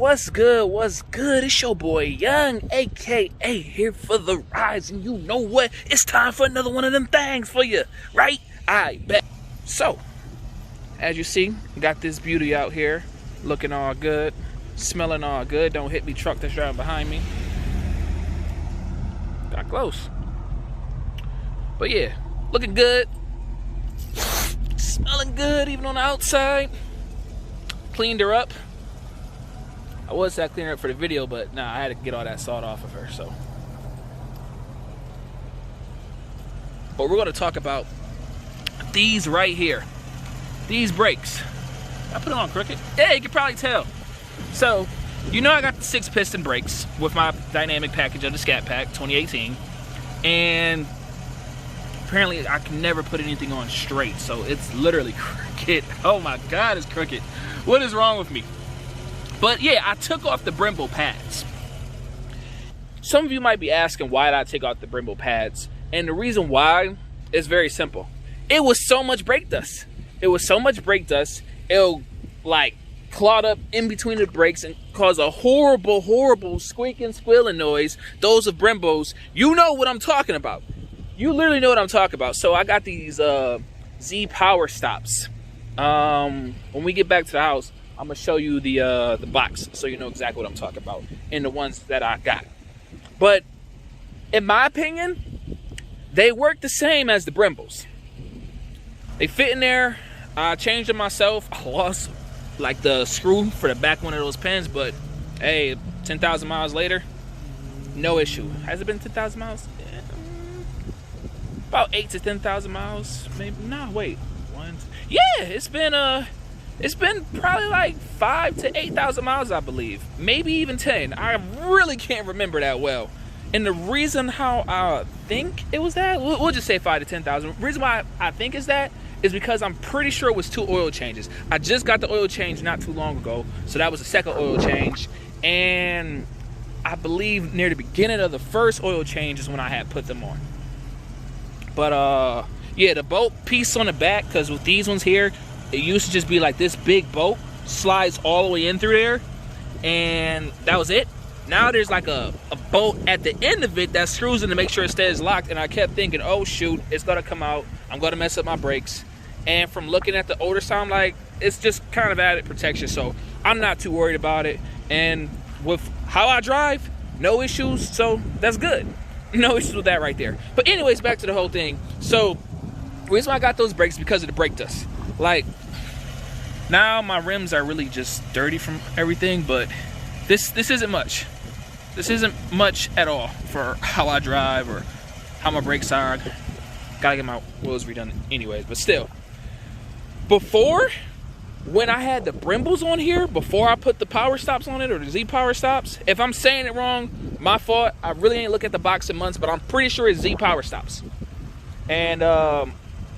what's good? What's good? It's your boy Young, aka here for the rise, and you know what? It's time for another one of them things for you, right? I bet. So, as you see, got this beauty out here, looking all good, smelling all good. Don't hit me, truck that's driving behind me. Got close, but yeah, looking good, smelling good, even on the outside. Cleaned her up. I was that cleaner up for the video, but nah, I had to get all that salt off of her. So, but we're going to talk about these right here. These brakes. I put them on crooked. Yeah, you can probably tell. So, you know I got the 6-piston brakes with my dynamic package of the SCATPACK 2018, and apparently I can never put anything on straight, so it's literally crooked. Oh my God, it's crooked. What is wrong with me? But yeah, I took off the Brembo pads. Some of you might be asking, why did I take off the Brembo pads? And the reason why is very simple. It was so much brake dust. It was so much brake dust, it'll like clog up in between the brakes and cause a horrible, horrible squeaking, squealing noise. Those of Brembos, you know what I'm talking about. You literally know what I'm talking about. So I got these Z Powerstops. When we get back to the house, I'm gonna show you the box so you know exactly what I'm talking about and the ones that I got. But in my opinion, they work the same as the Brembos. They fit in there. I changed them myself. I lost like the screw for the back one of those pins, but hey, 10,000 miles later, no issue. Has it been 10,000 miles? Yeah. About 8 to 10,000 miles, maybe. No, wait. Yeah, it's been probably like 5 to 8,000 miles, I believe. Maybe even 10. I really can't remember that well. And the reason how I think it was that, we'll just say 5 to 10,000. The reason why I think is that is because I'm pretty sure it was 2 oil changes. I just got the oil change not too long ago, so that was the second oil change. And I believe near the beginning of the first oil change is when I had put them on. But yeah, the bolt piece on the back, because with these ones here, it used to just be like this big bolt, slides all the way in through there, and that was it. Now there's like a bolt at the end of it that screws in to make sure it stays locked, and I kept thinking, oh shoot, it's gonna come out, I'm gonna mess up my brakes. And from looking at the older side, I'm like, it's just kind of added protection, so I'm not too worried about it. And with how I drive, no issues, so that's good. No issues with that right there. But anyways, back to the whole thing. So the reason why I got those brakes is because of the brake dust. Like, now my rims are really just dirty from everything, but this isn't much. This isn't much at all for how I drive or how my brakes are. Gotta get my wheels redone anyways, but still. Before, when I had the Brembos on here, before I put the Powerstops on it, or the Z Powerstops, if I'm saying it wrong, my fault. I really ain't looked at the box in months, but I'm pretty sure it's Z Powerstops. And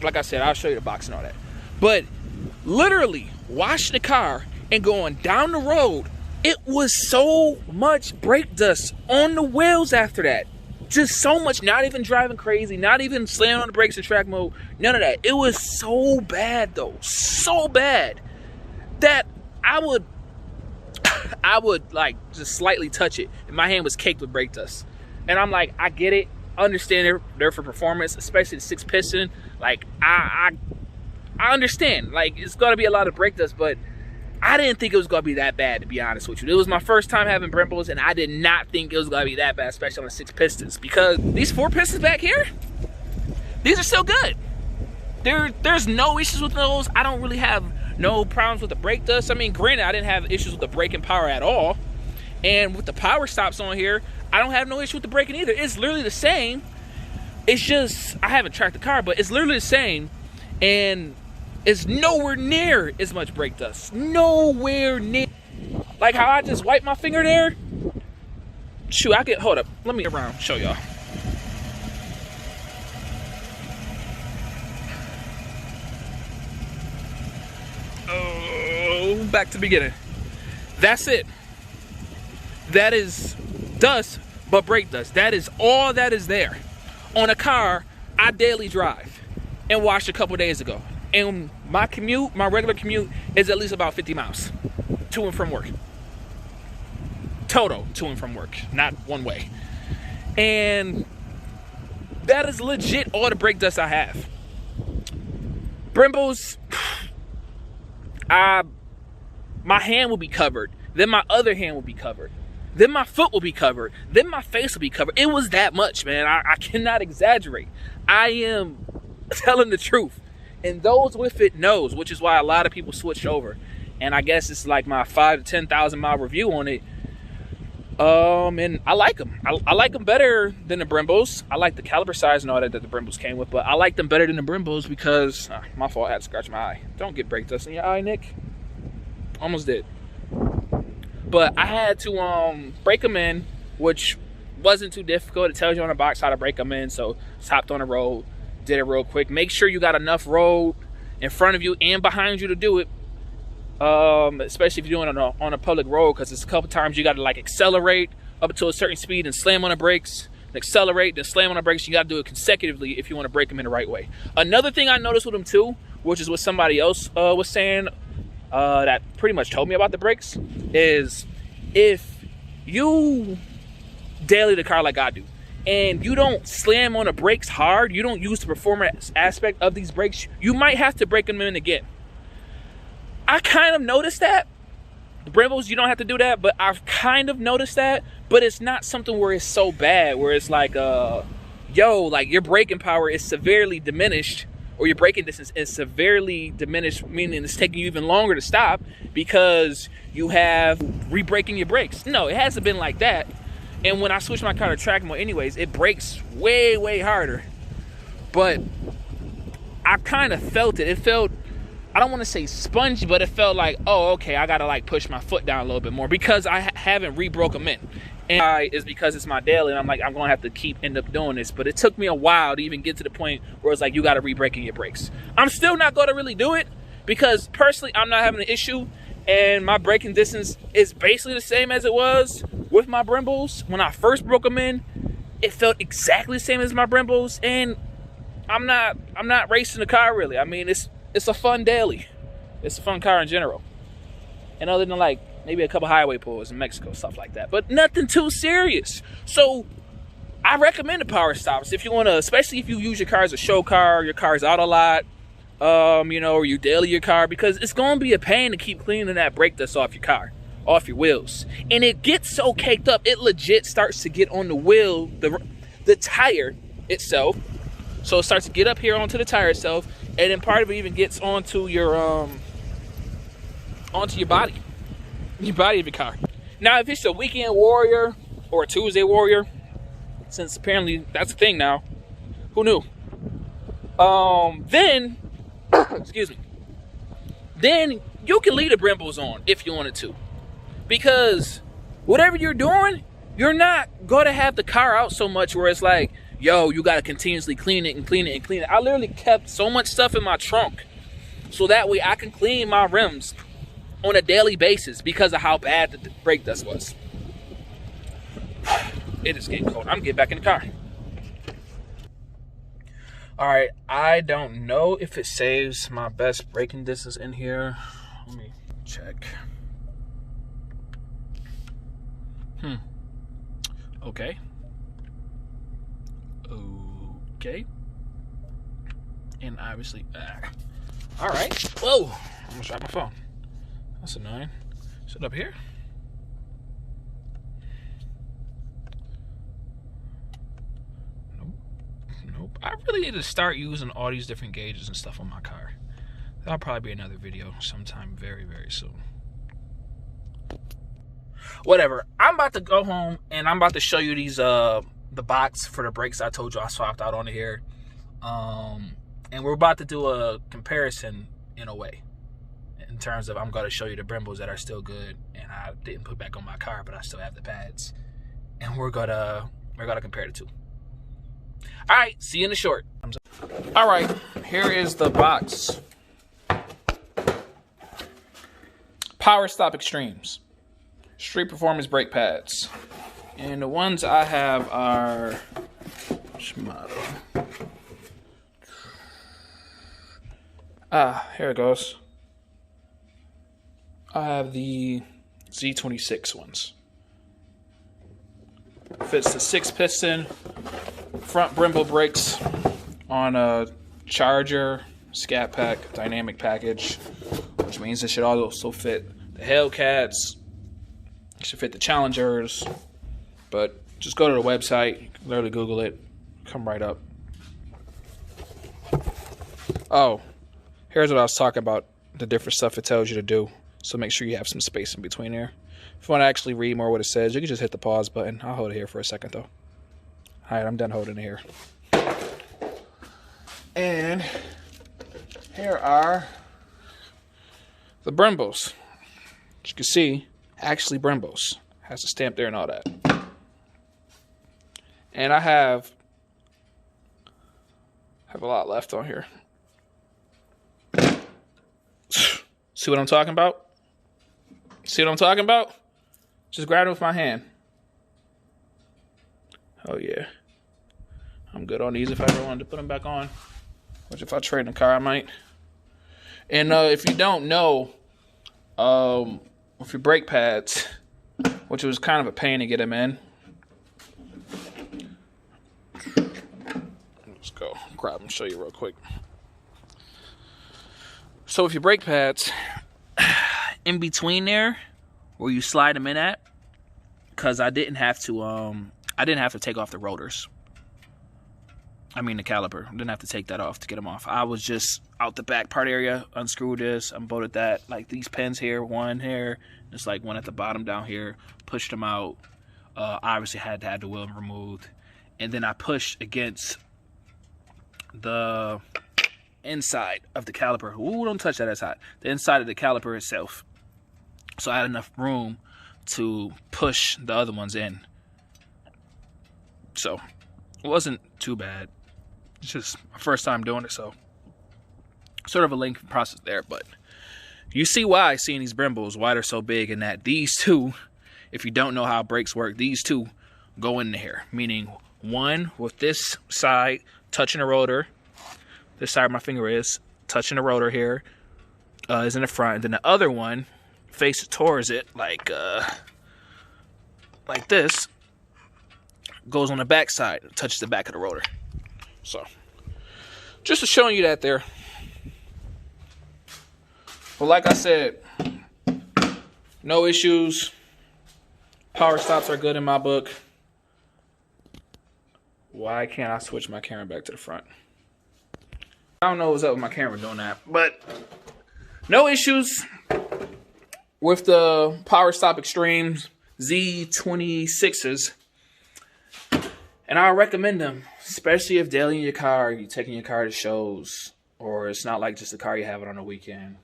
like I said, I'll show you the box and all that. But literally, washing the car and going down the road, it was so much brake dust on the wheels after that. Just so much, not even driving crazy, not even slamming on the brakes in track mode, none of that. It was so bad though, so bad that I would like just slightly touch it and my hand was caked with brake dust. And I'm like, I get it, understand they're for performance, especially the 6-piston. Like I understand, like it's gonna be a lot of brake dust, but I didn't think it was gonna be that bad, to be honest with you. It was my first time having Brembos, and I did not think it was gonna be that bad, especially on the 6-pistons, because these 4-pistons back here, these are still good. There's no issues with those. I don't really have no problems with the brake dust. I mean, granted, I didn't have issues with the braking power at all, and with the Powerstops on here, I don't have no issue with the braking either. It's literally the same. It's just, I haven't tracked the car, but it's literally the same, and it's nowhere near as much brake dust. Nowhere near. Like how I just wiped my finger there. Shoot, I could, hold up. Let me around, show y'all. Oh, back to the beginning. That's it. That is dust, but brake dust. That is all that is there on a car I daily drive and washed a couple days ago. And my commute, my regular commute, is at least about 50 miles to and from work. Total to and from work, not one way. And that is legit all the brake dust I have. Brembos, my hand will be covered, then my other hand will be covered, then my foot will be covered, then my face will be covered. It was that much, man. I cannot exaggerate. I am telling the truth. And those with it knows, which is why a lot of people switched over. And I guess it's like my 5,000 to 10,000 mile review on it. And I like them. I like them better than the Brembos. I like the caliper size and all that the Brembos came with, but I like them better than the Brembos because my fault, I had to scratch my eye. Don't get brake dust in your eye, Nick. Almost did. But I had to break them in, which wasn't too difficult. It tells you on the box how to break them in, so just hopped on the road, did it real quick. Make sure you got enough road in front of you and behind you to do it. Especially if you're doing it on a public road, because it's a couple times you got to like accelerate up to a certain speed and slam on the brakes, and accelerate, then slam on the brakes. You got to do it consecutively if you want to break them in the right way. Another thing I noticed with them too, which is what somebody else was saying, that pretty much told me about the brakes, is if you daily the car like I do, and you don't slam on the brakes hard, you don't use the performance aspect of these brakes, you might have to break them in again. I kind of noticed that. The Brembos, you don't have to do that, but I've kind of noticed that. But it's not something where it's so bad, where it's like, yo, like your braking power is severely diminished, or your braking distance is severely diminished, meaning it's taking you even longer to stop because you have re-braking your brakes. No, it hasn't been like that. And when I switch my car to track mode anyways, it brakes way, way harder. But I kind of felt it. It felt, I don't want to say spongy, but it felt like, oh, okay, I got to like push my foot down a little bit more because I haven't re-broke them in. And it's because it's my daily, and I'm like, I'm going to have to end up doing this. But it took me a while to even get to the point where it's like, you got to re-brake in your brakes. I'm still not going to really do it because personally, I'm not having an issue. And my braking distance is basically the same as it was with my Brembos. When I first broke them in, it felt exactly the same as my Brembos. And I'm not racing the car really. I mean, it's a fun daily. It's a fun car in general. And other than like maybe a couple highway pulls in Mexico, stuff like that. But nothing too serious. So I recommend the Powerstops if you want to, especially if you use your car as a show car, your car's out a lot, you know, or you daily your car, because it's going to be a pain to keep cleaning that brake dust off your car, off your wheels. And it gets so caked up, it legit starts to get on the wheel, the tire itself. So it starts to get up here onto the tire itself, and then part of it even gets onto your body of your car. Now, if it's a weekend warrior or a Tuesday warrior, since apparently that's a thing now, who knew? Then, excuse me, then you can leave the Brembos on if you wanted to, because whatever you're doing, you're not gonna have the car out so much where it's like, yo, you gotta continuously clean it and clean it and clean it. I literally kept so much stuff in my trunk so that way I can clean my rims on a daily basis because of how bad the brake dust was. It is getting cold. I'm getting back in the car. All right, I don't know if it saves my best braking distance in here. Let me check. Okay. Okay. And obviously, all right. Whoa, I almost dropped my phone. That's annoying. Is it up here? Nope. I really need to start using all these different gauges and stuff on my car. That'll probably be another video sometime very, very soon. Whatever. I'm about to go home and I'm about to show you these the box for the brakes I told you I swapped out on here. And we're about to do a comparison in a way. In terms of, I'm going to show you the Brembos that are still good and I didn't put back on my car, but I still have the pads. And we're gonna compare the two. All right, see you in the short. All right, here is the box. Powerstop Extremes Street Performance Brake Pads. And the ones I have are, which model? Here it goes. I have the Z26 ones. Fits the 6-piston front Brembo brakes on a Charger SCATPACK dynamic package, which means it should also fit the Hellcats. It should fit the Challengers. But just go to the website, literally Google it, come right up. Oh, here's what I was talking about, the different stuff it tells you to do. So make sure you have some space in between here. If you want to actually read more what it says, you can just hit the pause button. I'll hold it here for a second though. Alright, I'm done holding it here. And here are the Brembos. As you can see, actually Brembos. Has a stamp there and all that. And I have a lot left on here. See what I'm talking about? See what I'm talking about? Just grab it with my hand. Oh yeah. I'm good on these if I ever wanted to put them back on. Which if I trade in the car, I might. And if you don't know, with your brake pads, which was kind of a pain to get them in. Let's go grab them and show you real quick. So with your brake pads, in between there, where you slide them in at, because I didn't have to take off the rotors. I mean the caliper. I didn't have to take that off to get them off. I was just out the back part area, unscrewed this, unbolted that. Like these pins here, one here, just like one at the bottom down here, pushed them out. Obviously had to have the wheel removed. And then I pushed against the inside of the caliper. Ooh, don't touch that, that's hot. The inside of the caliper itself. So I had enough room to push the other ones in. So it wasn't too bad. It's just my first time doing it, so sort of a lengthy process there. But you see why seeing these Brembos, why they're so big, and that these two, if you don't know how brakes work, these two go in here. Meaning one with this side touching the rotor. This side of my finger is touching the rotor here, is in the front, and then the other one faces towards it like this, goes on the back side, touches the back of the rotor. So just to showing you that there. But like I said, no issues. Power stops are good in my book. Why can't I switch my camera back to the front? I don't know what's up with my camera doing that, but no issues with the Powerstop Extreme Z26s. And I recommend them, especially if daily in your car, you're taking your car to shows, or it's not like just a car you have it on the weekend.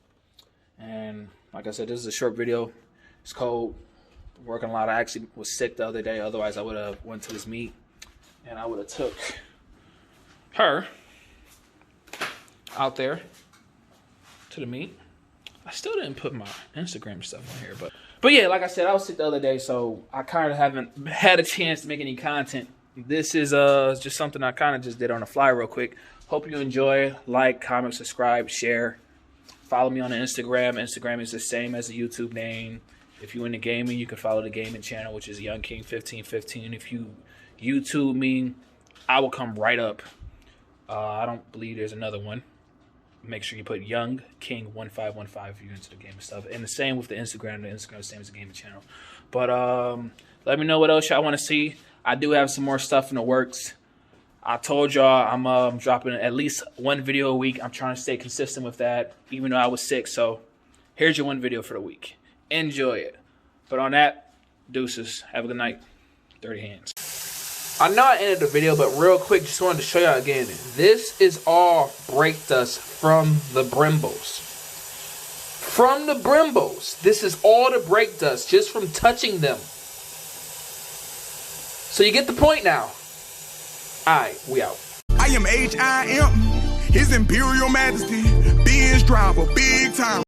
And like I said, this is a short video. It's cold. I'm working a lot. I actually was sick the other day. Otherwise, I would have went to this meet and I would have took her out there to the meet. I still didn't put my Instagram stuff on here, but yeah, like I said, I was sick the other day, so I kind of haven't had a chance to make any content. This is just something I kind of just did on the fly real quick. Hope you enjoy. Like, comment, subscribe, share. Follow me on the Instagram. Instagram is the same as the YouTube name. If you're into gaming, you can follow the gaming channel, which is Young King 1515. If you YouTube me, I will come right up. I don't believe there's another one. Make sure you put Young King 1515 if you're into the gaming stuff. And the same with the Instagram. The Instagram is the same as the gaming channel. But let me know what else y'all want to see. I do have some more stuff in the works. I told y'all I'm dropping at least one video a week. I'm trying to stay consistent with that, even though I was sick. So here's your one video for the week. Enjoy it. But on that, deuces. Have a good night. Dirty hands. I know I ended the video, but real quick, just wanted to show y'all again. This is all brake dust from the Brembos. From the Brembos. This is all the brake dust just from touching them. So you get the point now. Alright, we out. I am H.I.M. His Imperial Majesty, Benz driver, big time.